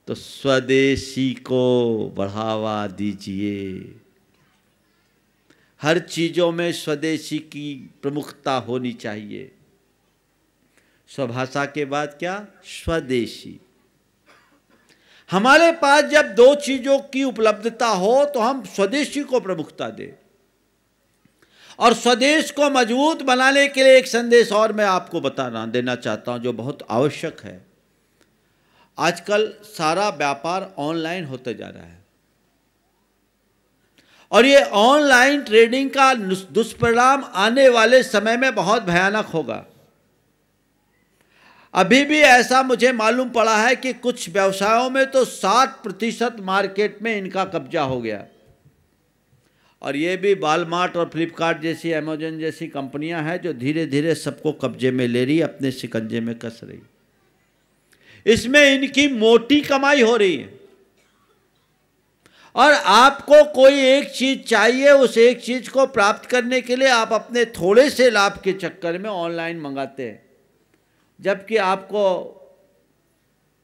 तो स्वदेशी को बढ़ावा दीजिए। हर चीजों में स्वदेशी की प्रमुखता होनी चाहिए। स्वभाषा के बाद क्या? स्वदेशी। हमारे पास जब दो चीजों की उपलब्धता हो तो हम स्वदेशी को प्रमुखता दें। और स्वदेश को मजबूत बनाने के लिए एक संदेश और मैं आपको देना चाहता हूं, जो बहुत आवश्यक है। आजकल सारा व्यापार ऑनलाइन होते जा रहा है और ये ऑनलाइन ट्रेडिंग का दुष्परिणाम आने वाले समय में बहुत भयानक होगा। अभी भी ऐसा मुझे मालूम पड़ा है कि कुछ व्यवसायों में तो 60% मार्केट में इनका कब्जा हो गया। और ये भी वॉलमार्ट और फ्लिपकार्ट जैसी, अमेजन जैसी कंपनियां हैं जो धीरे धीरे सबको कब्जे में ले रही, अपने शिकंजे में कस रही। इसमें इनकी मोटी कमाई हो रही है। और आपको कोई एक चीज चाहिए, उस एक चीज को प्राप्त करने के लिए आप अपने थोड़े से लाभ के चक्कर में ऑनलाइन मंगाते हैं। जबकि आपको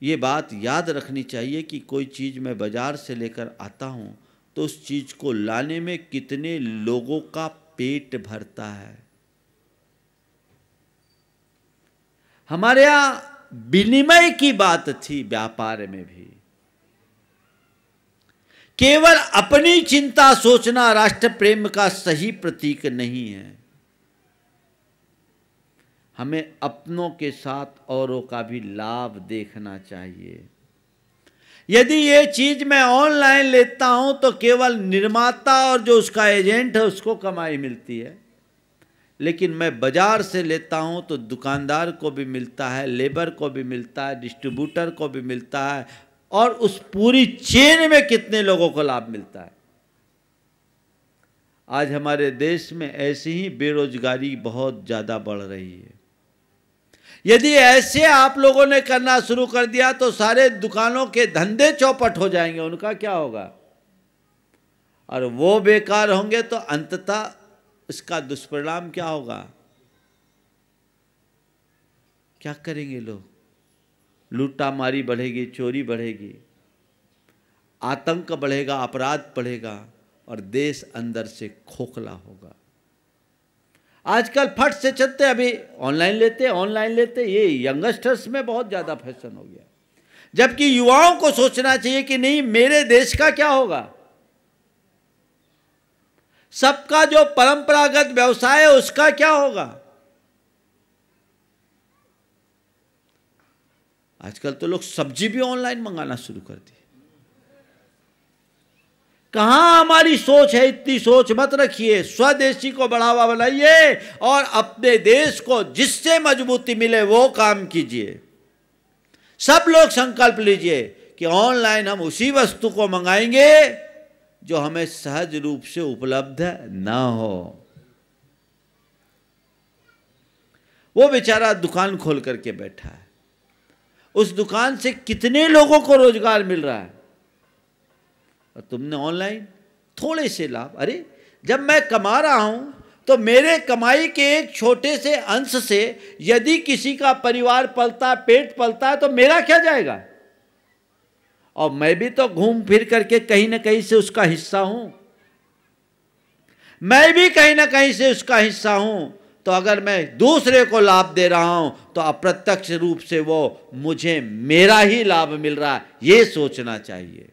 ये बात याद रखनी चाहिए कि कोई चीज मैं बाजार से लेकर आता हूं तो उस चीज को लाने में कितने लोगों का पेट भरता है। हमारे यहां विनिमय की बात थी, व्यापार में भी केवल अपनी चिंता सोचना राष्ट्र प्रेम का सही प्रतीक नहीं है। हमें अपनों के साथ औरों का भी लाभ देखना चाहिए। यदि ये चीज मैं ऑनलाइन लेता हूं तो केवल निर्माता और जो उसका एजेंट है उसको कमाई मिलती है। लेकिन मैं बाजार से लेता हूं तो दुकानदार को भी मिलता है, लेबर को भी मिलता है, डिस्ट्रीब्यूटर को भी मिलता है, और उस पूरी चेन में कितने लोगों को लाभ मिलता है। आज हमारे देश में ऐसी ही बेरोजगारी बहुत ज़्यादा बढ़ रही है। यदि ऐसे आप लोगों ने करना शुरू कर दिया तो सारे दुकानों के धंधे चौपट हो जाएंगे, उनका क्या होगा, और वो बेकार होंगे तो अंततः इसका दुष्परिणाम क्या होगा, क्या करेंगे लोग, लूटामारी बढ़ेगी, चोरी बढ़ेगी, आतंक बढ़ेगा, अपराध बढ़ेगा, और देश अंदर से खोखला होगा। आजकल फट से चलते, अभी ऑनलाइन लेते, ये यंगस्टर्स में बहुत ज़्यादा फैशन हो गया, जबकि युवाओं को सोचना चाहिए कि नहीं, मेरे देश का क्या होगा। सबका जो परंपरागत व्यवसाय है उसका क्या होगा। आजकल तो लोग सब्जी भी ऑनलाइन मंगाना शुरू कर दिए। कहां हमारी सोच है, इतनी सोच मत रखिए। स्वदेशी को बढ़ावा बनाइए और अपने देश को जिससे मजबूती मिले वो काम कीजिए। सब लोग संकल्प लीजिए कि ऑनलाइन हम उसी वस्तु को मंगाएंगे जो हमें सहज रूप से उपलब्ध ना हो। वो बेचारा दुकान खोल करके बैठा है, उस दुकान से कितने लोगों को रोजगार मिल रहा है, और तुमने ऑनलाइन थोड़े से लाभ। अरे जब मैं कमा रहा हूं तो मेरे कमाई के एक छोटे से अंश से यदि किसी का परिवार पलता, पेट पलता है, तो मेरा क्या जाएगा, और मैं भी तो घूम फिर करके कहीं ना कहीं से उसका हिस्सा हूं, मैं भी कहीं ना कहीं से उसका हिस्सा हूं। तो अगर मैं दूसरे को लाभ दे रहा हूं तो अप्रत्यक्ष रूप से वो मुझे मेरा ही लाभ मिल रहा है, ये सोचना चाहिए।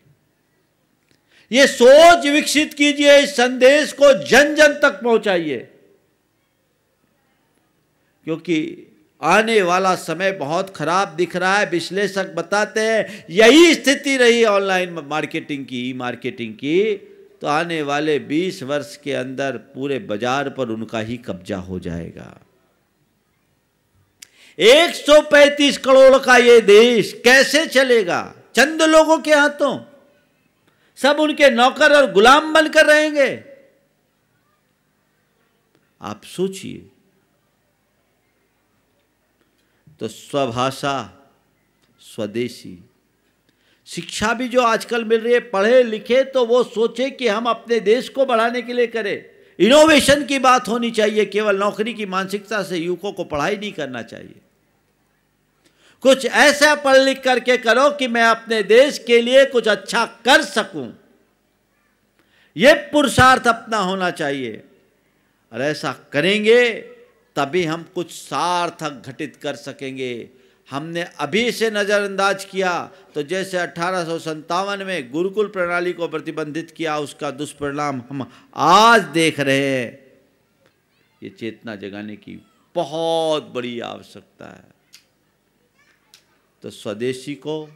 ये सोच विकसित कीजिए, इस संदेश को जन जन तक पहुंचाइए, क्योंकि आने वाला समय बहुत खराब दिख रहा है। विश्लेषक बताते हैं यही स्थिति रही ऑनलाइन मार्केटिंग की, ई मार्केटिंग की, तो आने वाले 20 वर्ष के अंदर पूरे बाजार पर उनका ही कब्जा हो जाएगा। 135 करोड़ का ये देश कैसे चलेगा चंद लोगों के हाथों? सब उनके नौकर और गुलाम बनकर रहेंगे। आप सोचिए। तो स्वभाषा, स्वदेशी शिक्षा भी जो आजकल मिल रही है, पढ़े लिखे तो वो सोचे कि हम अपने देश को बढ़ाने के लिए करें। इनोवेशन की बात होनी चाहिए, केवल नौकरी की मानसिकता से युवकों को पढ़ाई नहीं करना चाहिए। कुछ ऐसा पढ़ लिख करके करो कि मैं अपने देश के लिए कुछ अच्छा कर सकूं, यह पुरुषार्थ अपना होना चाहिए। और ऐसा करेंगे तभी हम कुछ सार्थक घटित कर सकेंगे। हमने अभी से नज़रअंदाज किया तो जैसे 1857 में गुरुकुल प्रणाली को प्रतिबंधित किया, उसका दुष्परिणाम हम आज देख रहे हैं। ये चेतना जगाने की बहुत बड़ी आवश्यकता है। तो स्वदेशी को,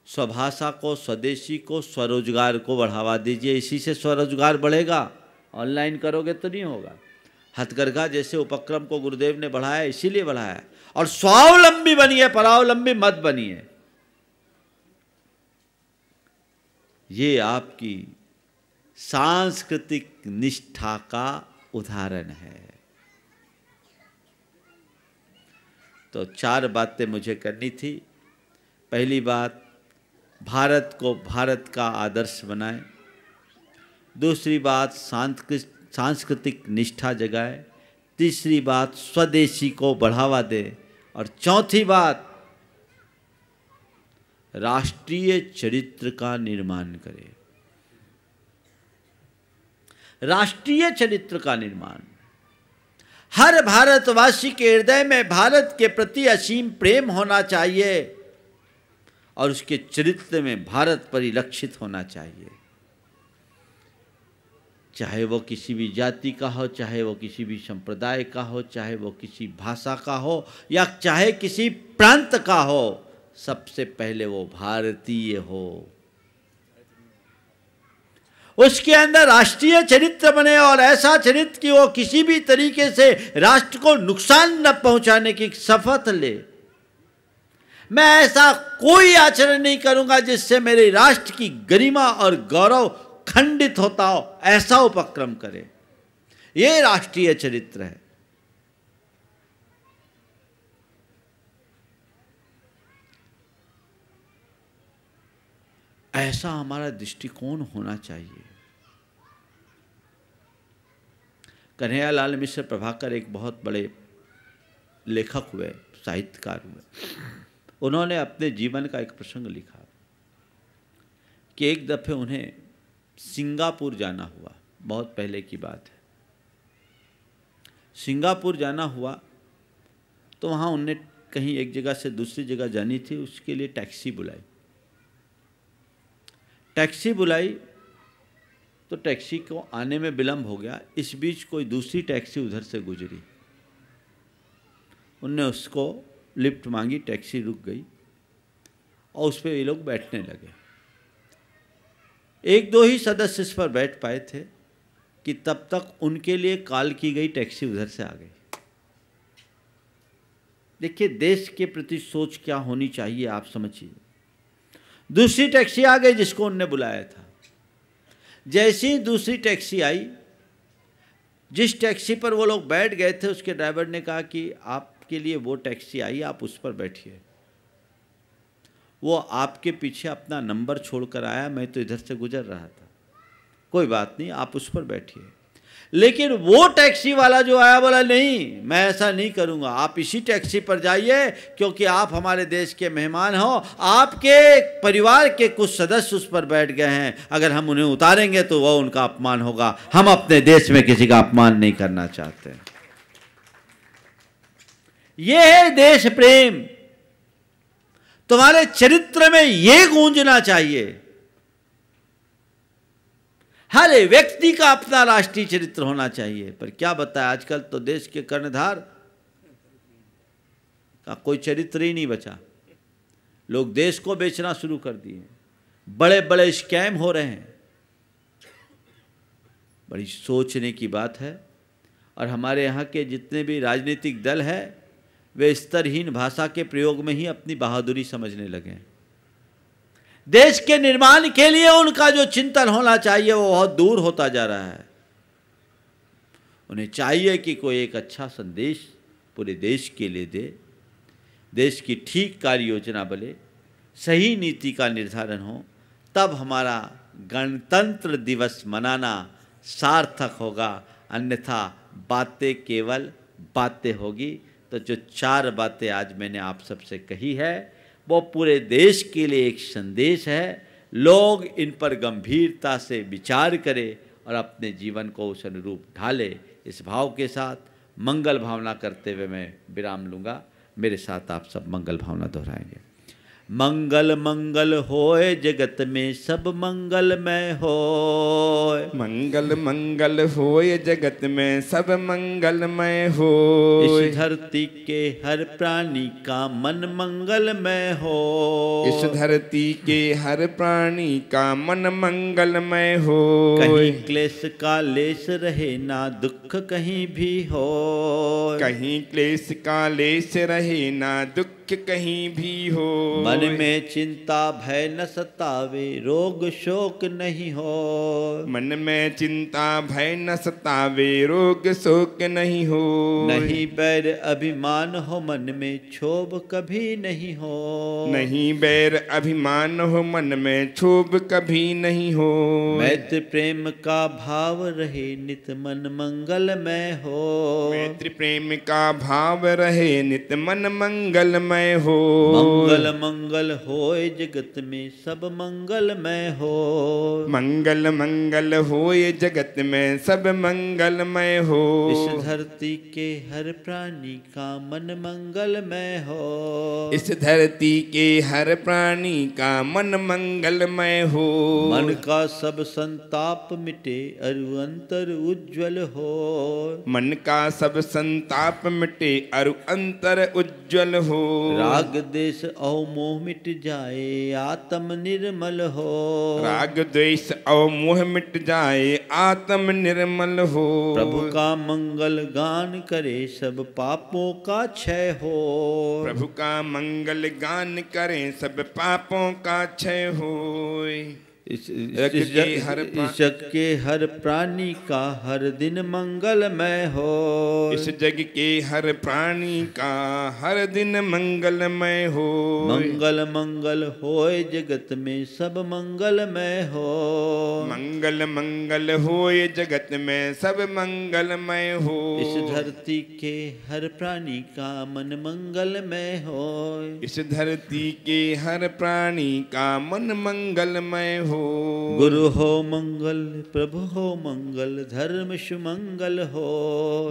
स्वभाषा को, स्वदेशी को, स्वरोजगार को बढ़ावा दीजिए। इसी से स्वरोजगार बढ़ेगा, ऑनलाइन करोगे तो नहीं होगा। हथकरघा जैसे उपक्रम को गुरुदेव ने बढ़ाया, इसीलिए बढ़ाया। और स्वावलंबी बनिए, परावलंबी मत बनिए। ये आपकी सांस्कृतिक निष्ठा का उदाहरण है। तो 4 बातें मुझे करनी थी। पहली बात, भारत को भारत का आदर्श बनाएं। दूसरी बात, सांस्कृतिक निष्ठा जगाए। तीसरी बात, स्वदेशी को बढ़ावा दे। और चौथी बात, राष्ट्रीय चरित्र का निर्माण करें। राष्ट्रीय चरित्र का निर्माण, हर भारतवासी के हृदय में भारत के प्रति असीम प्रेम होना चाहिए और उसके चरित्र में भारत परिलक्षित होना चाहिए। चाहे वो किसी भी जाति का हो, चाहे वो किसी भी संप्रदाय का हो, चाहे वो किसी भाषा का हो या चाहे किसी प्रांत का हो, सबसे पहले वो भारतीय हो। उसके अंदर राष्ट्रीय चरित्र बने और ऐसा चरित्र कि वो किसी भी तरीके से राष्ट्र को नुकसान न पहुंचाने की शपथ ले। मैं ऐसा कोई आचरण नहीं करूंगा जिससे मेरे राष्ट्र की गरिमा और गौरव खंडित होता हो, ऐसा उपक्रम करे। ये राष्ट्रीय चरित्र है। ऐसा हमारा दृष्टिकोण होना चाहिए। कन्हैयालाल मिश्र प्रभाकर एक बहुत बड़े लेखक हुए, साहित्यकार हुए। उन्होंने अपने जीवन का एक प्रसंग लिखा कि एक दफे उन्हें सिंगापुर जाना हुआ, बहुत पहले की बात है। सिंगापुर जाना हुआ तो वहाँ उन्हें कहीं एक जगह से दूसरी जगह जानी थी, उसके लिए टैक्सी बुलाई। टैक्सी बुलाई तो टैक्सी को आने में विलम्ब हो गया। इस बीच कोई दूसरी टैक्सी उधर से गुजरी, उनने उसको लिफ्ट मांगी, टैक्सी रुक गई और उस पर ये लोग बैठने लगे। एक दो ही सदस्य इस पर बैठ पाए थे कि तब तक उनके लिए कॉल की गई टैक्सी उधर से आ गई। देखिए देश के प्रति सोच क्या होनी चाहिए, आप समझिए। दूसरी टैक्सी आ गई जिसको उनने बुलाया था। जैसी ही दूसरी टैक्सी आई, जिस टैक्सी पर वो लोग बैठ गए थे, उसके ड्राइवर ने कहा कि आपके लिए वो टैक्सी आई, आप उस पर बैठिए। वो आपके पीछे अपना नंबर छोड़कर आया, मैं तो इधर से गुजर रहा था, कोई बात नहीं, आप उस पर बैठिए। लेकिन वो टैक्सी वाला जो आया बोला नहीं, मैं ऐसा नहीं करूंगा, आप इसी टैक्सी पर जाइए क्योंकि आप हमारे देश के मेहमान हो, आपके परिवार के कुछ सदस्य उस पर बैठ गए हैं, अगर हम उन्हें उतारेंगे तो वह उनका अपमान होगा। हम अपने देश में किसी का अपमान नहीं करना चाहते। यह है देश प्रेम। तुम्हारे चरित्र में यह गूंजना चाहिए। हर व्यक्ति का अपना राष्ट्रीय चरित्र होना चाहिए। पर क्या बताया, आजकल तो देश के कर्णधार का कोई चरित्र ही नहीं बचा। लोग देश को बेचना शुरू कर दिए, बड़े बड़े स्कैम हो रहे हैं। बड़ी सोचने की बात है। और हमारे यहाँ के जितने भी राजनीतिक दल है वे स्तरहीन भाषा के प्रयोग में ही अपनी बहादुरी समझने लगे। देश के निर्माण के लिए उनका जो चिंतन होना चाहिए वो बहुत दूर होता जा रहा है। उन्हें चाहिए कि कोई एक अच्छा संदेश पूरे देश के लिए दे, देश की ठीक कार्य योजना बने, सही नीति का निर्धारण हो, तब हमारा गणतंत्र दिवस मनाना सार्थक होगा। अन्यथा बातें केवल बातें होगी। तो जो 4 बातें आज मैंने आप सबसे कही है वो पूरे देश के लिए एक संदेश है। लोग इन पर गंभीरता से विचार करें और अपने जीवन को उस अनुरूप ढाले। इस भाव के साथ मंगल भावना करते हुए मैं विराम लूँगा। मेरे साथ आप सब मंगल भावना दोहराएंगे। मंगल मंगल होए जगत में सब मंगलमय होए। मंगल मंगल होए जगत में सब मंगलमय होए। इस धरती के हर प्राणी का मन मंगलमय हो। इस धरती के हर प्राणी का मन मंगलमय हो। कहीं क्लेश का लेश रहे ना दुख कहीं भी हो। कहीं क्लेश का लेश रहे ना दुख कहीं भी हो। मन में चिंता भय न सतावे रोग शोक नहीं हो। मन में चिंता भय न सतावे रोग शोक नहीं हो। नहीं बैर अभिमान हो मन में क्षोभ कभी नहीं हो। नहीं बैर अभिमान हो मन में क्षोभ कभी नहीं हो। मैत्री प्रेम का भाव रहे नित मन मंगलमय हो। मैत्री प्रेम का भाव रहे नित मन मंगलमय हो। मंगल मंगल होए जगत में सब मंगलमय हो। मंगल मंगल होए जगत में सब मंगलमय हो। इस धरती के हर प्राणी का मन मंगलमय हो। इस धरती के हर प्राणी का मन मंगलमय हो। मन का सब संताप मिटे अरु अंतर उज्ज्वल हो। मन का सब संताप मिटे अरु अंतर उज्ज्वल हो। राग द्वेष और मोह मिट जाए आत्म निर्मल हो। राग द्वेष और मोह मिट जाए आत्म निर्मल हो। प्रभु का मंगल गान करे सब पापों का क्षय हो। प्रभु का मंगल गान करें सब पापों का क्षय हो। इस जग के हर प्राणी का हर दिन मंगलमय हो। इस जग के हर प्राणी का हर दिन मंगलमय हो। मंगल मंगल होए जगत में सब मंगलमय हो। मंगल मंगल होए जगत में सब मंगलमय हो। इस धरती के हर प्राणी का मन मंगलमय हो। इस धरती के हर प्राणी का मन मंगलमय हो। गुरु हो मंगल प्रभु हो मंगल धर्म सुमंगल हो।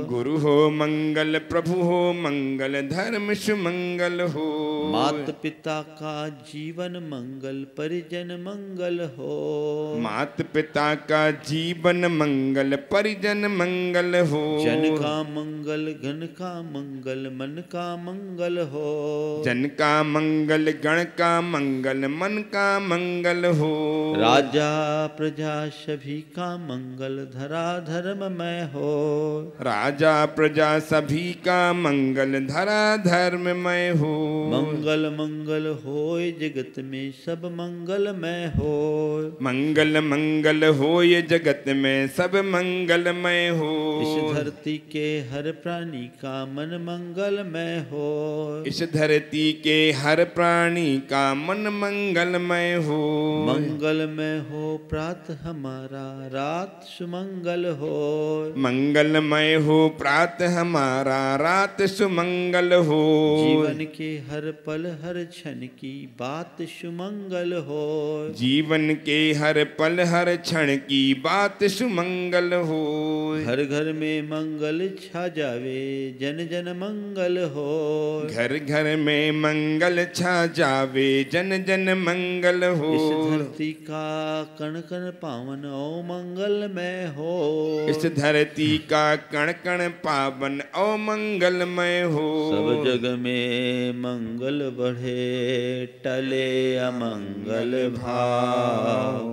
गुरु हो मंगल प्रभु हो मंगल धर्म सुमंगल हो। मात पिता का जीवन मंगल परिजन मंगल हो। मात पिता का जीवन मंगल परिजन मंगल हो। जन का मंगल गण का मंगल मन का मंगल हो। जन का मंगल गण का मंगल मन का मंगल हो। राजा प्रजा सभी का मंगल धरा धर्ममय हो। राजा प्रजा सभी का मंगल धरा धर्ममय हो। मंगल मंगल होए जगत में सब मंगलमय हो। मंगल मंगल होए जगत में सब मंगलमय हो। इस धरती के हर प्राणी का मन मंगलमय हो। इस धरती के हर प्राणी का मन मंगलमय हो। मंगलमय हो प्रातः हमारा रात सुमंगल हो। मंगलमय हो प्रातः हमारा रात सुमंगल हो। जीवन के हर पल हर क्षण की बात सुमंगल हो। जीवन के हर पल हर क्षण की बात सुमंगल हो। घर घर में मंगल छा जावे जन जन मंगल हो। घर घर में मंगल छा जावे जन जन मंगल हो। इस धरती का कण कण पावन ओ मंगलमय हो। इस धरती का कण कण पावन ओ मंगलमय हो। सब जग में मंगल बढ़े टले अमंगल भाव।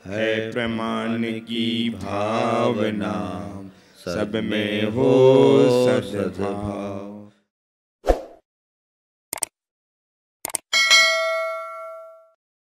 है प्रमाण की भावना सब में हो सद्भाव।